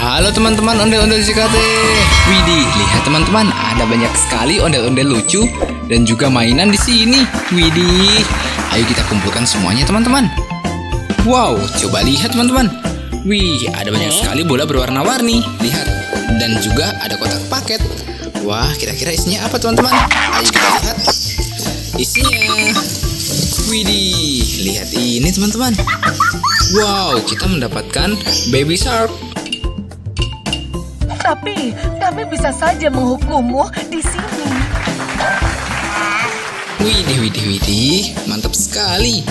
Halo teman-teman ondel-ondel JKT. Widih, lihat teman-teman, ada banyak sekali ondel-ondel lucu dan juga mainan di sini. Widih, ayo kita kumpulkan semuanya teman-teman. Wow, coba lihat teman-teman. Wih, ada banyak sekali bola berwarna-warni. Lihat, dan juga ada kotak paket. Wah, kira-kira isinya apa teman-teman? Ayo kita lihat. Isinya, widih, lihat ini teman-teman. Wow, kita mendapatkan baby shark. Tapi kami bisa saja menghukummu di sini. Widih, mantap sekali.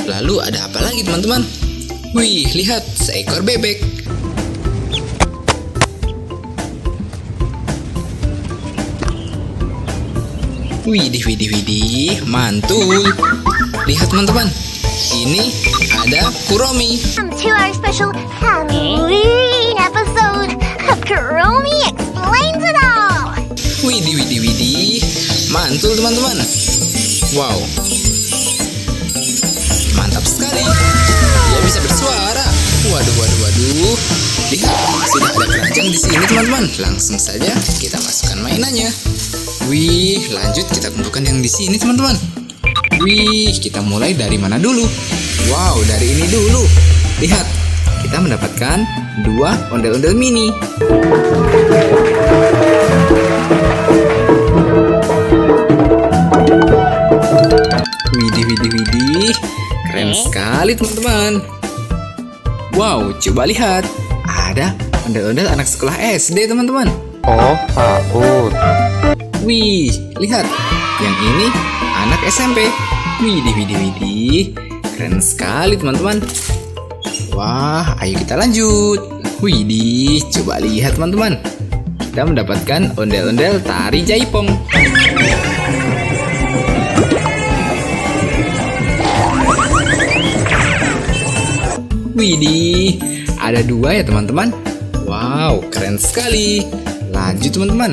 Lalu ada apa lagi teman-teman? Wih, lihat, seekor bebek. Widih, mantul. Lihat teman-teman, ini ada Kuromi. Welcome to our special Halloween episode of Kuromi Explains It All. Widih, mantul teman-teman. Wow, mantap sekali. Dia bisa bersuara. Waduh. Lihat, sudah ada keranjang di sini teman-teman. Langsung saja kita masukkan mainannya. Wih, lanjut kita kumpulkan yang di sini teman-teman. Wih, kita mulai dari mana dulu? Wow, dari ini dulu. Lihat, kita mendapatkan 2 ondel-ondel mini. Widih, keren sekali teman-teman. Wow, coba lihat, ada ondel-ondel anak sekolah SD teman-teman. Oh, PAUD. Wih, lihat, yang ini anak SMP. Widih, keren sekali teman-teman. Wah, ayo kita lanjut. Widih, coba lihat teman-teman. Kita mendapatkan ondel-ondel tari jaipong. Widih, ada 2 ya teman-teman. Wow, keren sekali. Lanjut teman-teman.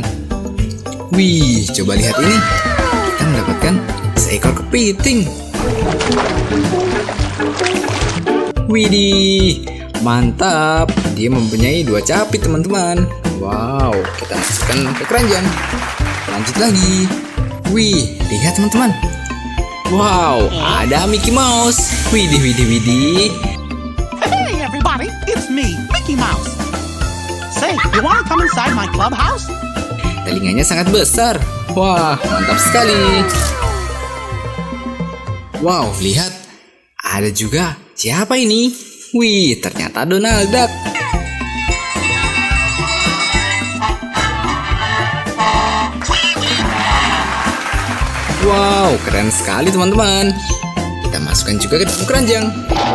Wih, coba lihat ini. Kita mendapatkan seekor kepiting. Widih, mantap. Dia mempunyai 2 capit teman-teman. Wow, kita masukkan ke keranjang. Lanjut lagi. Wih, lihat teman-teman. Wow, ada Mickey Mouse. Widih. Hey everybody, it's me, Mickey Mouse. Say, you wanna come inside my clubhouse? Telinganya sangat besar. Wah, mantap sekali. Wow, lihat. Ada juga. Siapa ini? Wih, ternyata Donald Duck. Wow, keren sekali teman-teman. Kita masukkan juga ke dalam keranjang.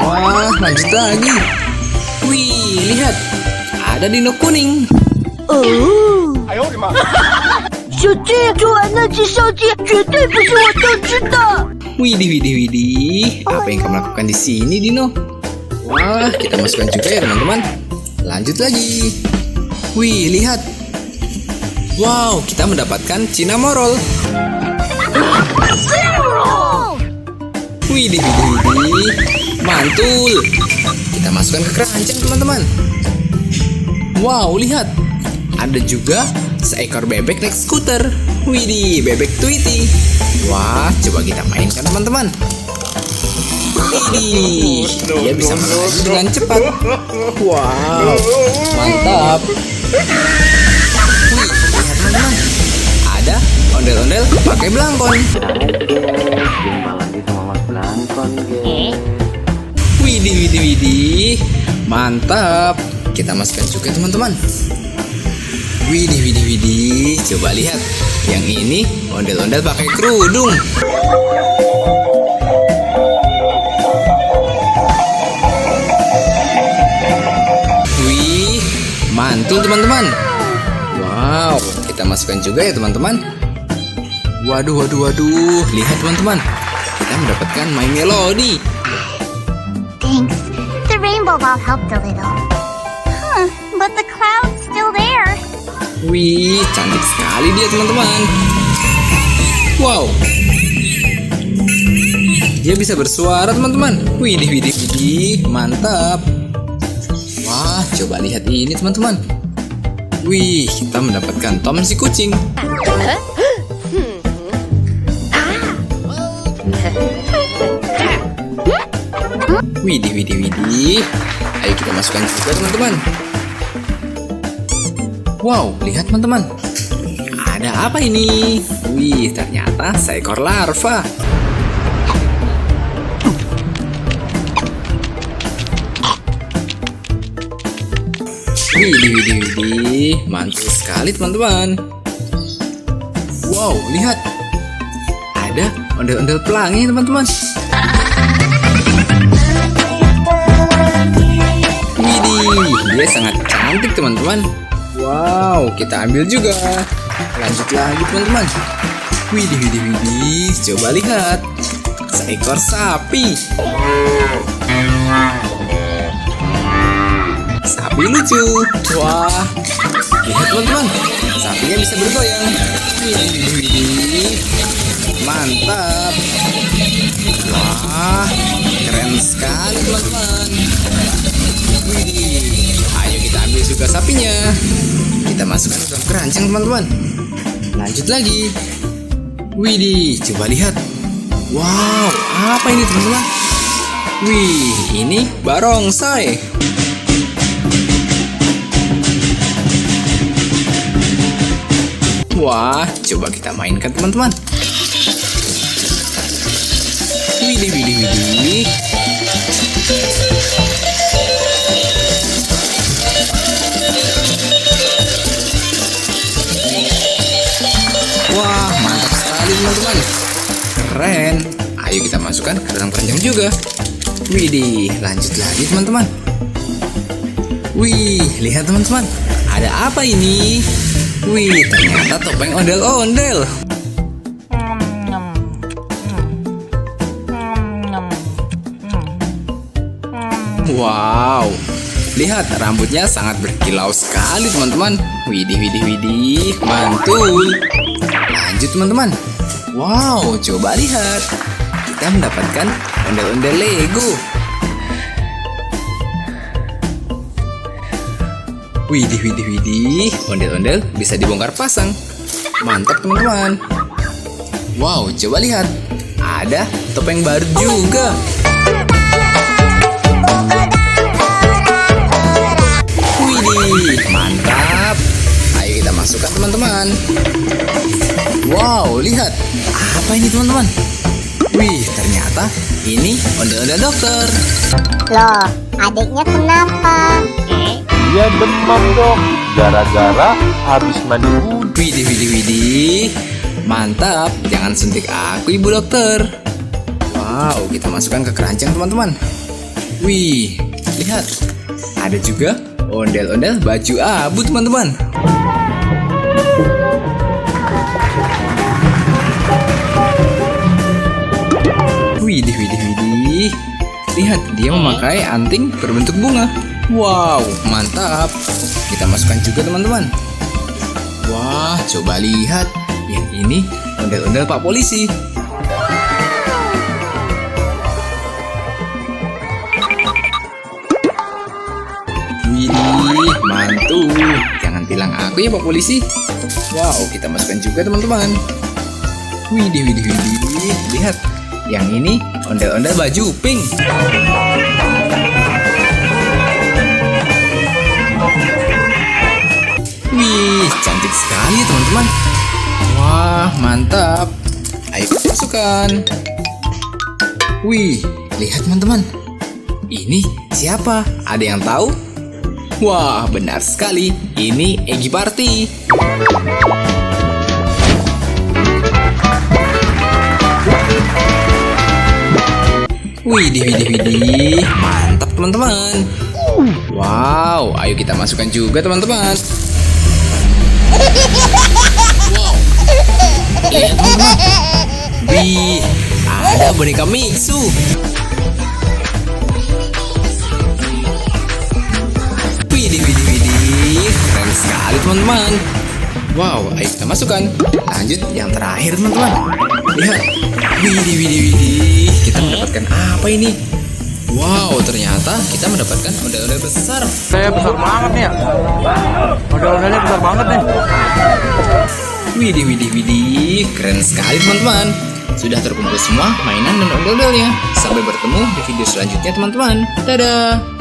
Wah, lanjut lagi. Wih, lihat. Ada dino kuning. 小鸡，做完那只小鸡绝对不是我都知道。 Widih. Apa yang kamu lakukan di sini, Dino? Wah, kita masukkan juga ya teman-teman. Lanjut lagi. Wih, lihat. Wow, kita mendapatkan Cinnamoroll. Widih. Mantul. Kita masukkan ke keranjang teman-teman. Wow, lihat. Ada juga seekor bebek naik skuter. Widih, bebek Tweety. Wah, coba kita mainkan teman-teman. Widih, dia bisa melaju dengan cepat. Wow, mantap. Wih, lihat teman-teman. Ada ondel-ondel pakai belangkon. Jumpa lagi sama Mas Blangkon, guys. Widih. Mantap. Kita masukkan juga teman-teman. Widih. Coba lihat. Yang ini ondel-ondel pakai kerudung. Wih, mantul teman-teman. Wow, kita masukkan juga ya teman-teman. Waduh. Lihat teman-teman. Kita mendapatkan My Melody. Thanks. The rainbow ball helped a little. But the cloud's still there. Wih, cantik sekali dia teman-teman. Wow, dia bisa bersuara teman-teman. Widih, mantap. Wah, coba lihat ini teman-teman. Wih, kita mendapatkan Tom si kucing. Widih, widih, widih. Ayo kita masukkan juga teman-teman. Wow, lihat teman-teman. Ada apa ini? Wih, ternyata seekor larva. Widih, widih, widih. Mantul sekali teman-teman. Wow, lihat. Ada ondel-ondel pelangi teman-teman. Widih, dia sangat cantik teman-teman. Wow, kita ambil juga. Lanjut lagi teman-teman. Widih, widih, widih. Coba lihat. Seekor sapi. Sapi lucu. Wah, lihat teman-teman. Sapinya bisa bergoyang. Widih, widih, widih. Mantap. Wah, keren sekali teman-teman. Widih, ayo kita ambil juga sapinya. Kita masukkan ke dalam keranjang teman-teman. Lanjut lagi. Widih, coba lihat. Wow, apa ini teman-teman? Wih, ini barongsai. Wah, coba kita mainkan teman-teman. Widih, widih, widih. Wah, mantap sekali teman-teman. Keren. Ayo kita masukkan ke dalam keranjang juga. Widih, lanjut lagi teman-teman. Wih, lihat teman-teman. Ada apa ini? Wih, ternyata topeng ondel-ondel. Wow, lihat rambutnya sangat berkilau sekali teman-teman. Widih, widih, widih, mantul. Lanjut teman-teman. Wow, coba lihat. Kita mendapatkan ondel-ondel Lego. Widih, widih, widih, ondel-ondel bisa dibongkar pasang. Mantap teman-teman. Wow, coba lihat. Ada topeng baru juga. Widih, mantap. Ayo kita masukkan teman-teman. Wow, lihat. Apa ini teman-teman? Wih, ternyata ini ondel-ondel dokter. Loh, adiknya kenapa? Dia demam dok, gara-gara habis mandi wudhu. Widih, widih, widih. Mantap, jangan suntik aku ibu dokter. Wow, kita masukkan ke keranjang teman-teman. Wih, lihat. Ada juga ondel-ondel baju abu teman-teman. Widih, widih, widih. Lihat, dia memakai anting berbentuk bunga. Wow, mantap. Kita masukkan juga teman-teman. Wah, coba lihat. Yang ini ondel-ondel Pak Polisi. Widih, mantul. Jangan bilang aku ya Pak Polisi. Wow, kita masukkan juga teman-teman. Widih, widih, widih. Lihat, yang ini ondel-ondel baju pink. Wih, cantik sekali teman-teman. Wah, mantap. Ayo kita masukkan. Wih, lihat teman-teman. Ini siapa? Ada yang tahu? Wah, benar sekali. Ini Eggy Party. Widih, widih, widih. Mantap teman-teman. Wow, ayo kita masukkan juga teman-teman. Wow, lihat teman-teman. Wih, ada boneka Mixu. Widih, widih, widih. Keren sekali teman-teman. Wow, ayo kita masukkan. Lanjut yang terakhir teman-teman. Lihat. Widih, widih, widih. Kita mendapatkan apa ini? Wow, ternyata kita mendapatkan ondel-ondel besar. Saya besar banget nih ya. Ondel-ondelnya besar banget nih. Widih, keren sekali teman-teman. Sudah terkumpul semua mainan dan ondel-ondelnya. Sampai bertemu di video selanjutnya teman-teman. Dadah.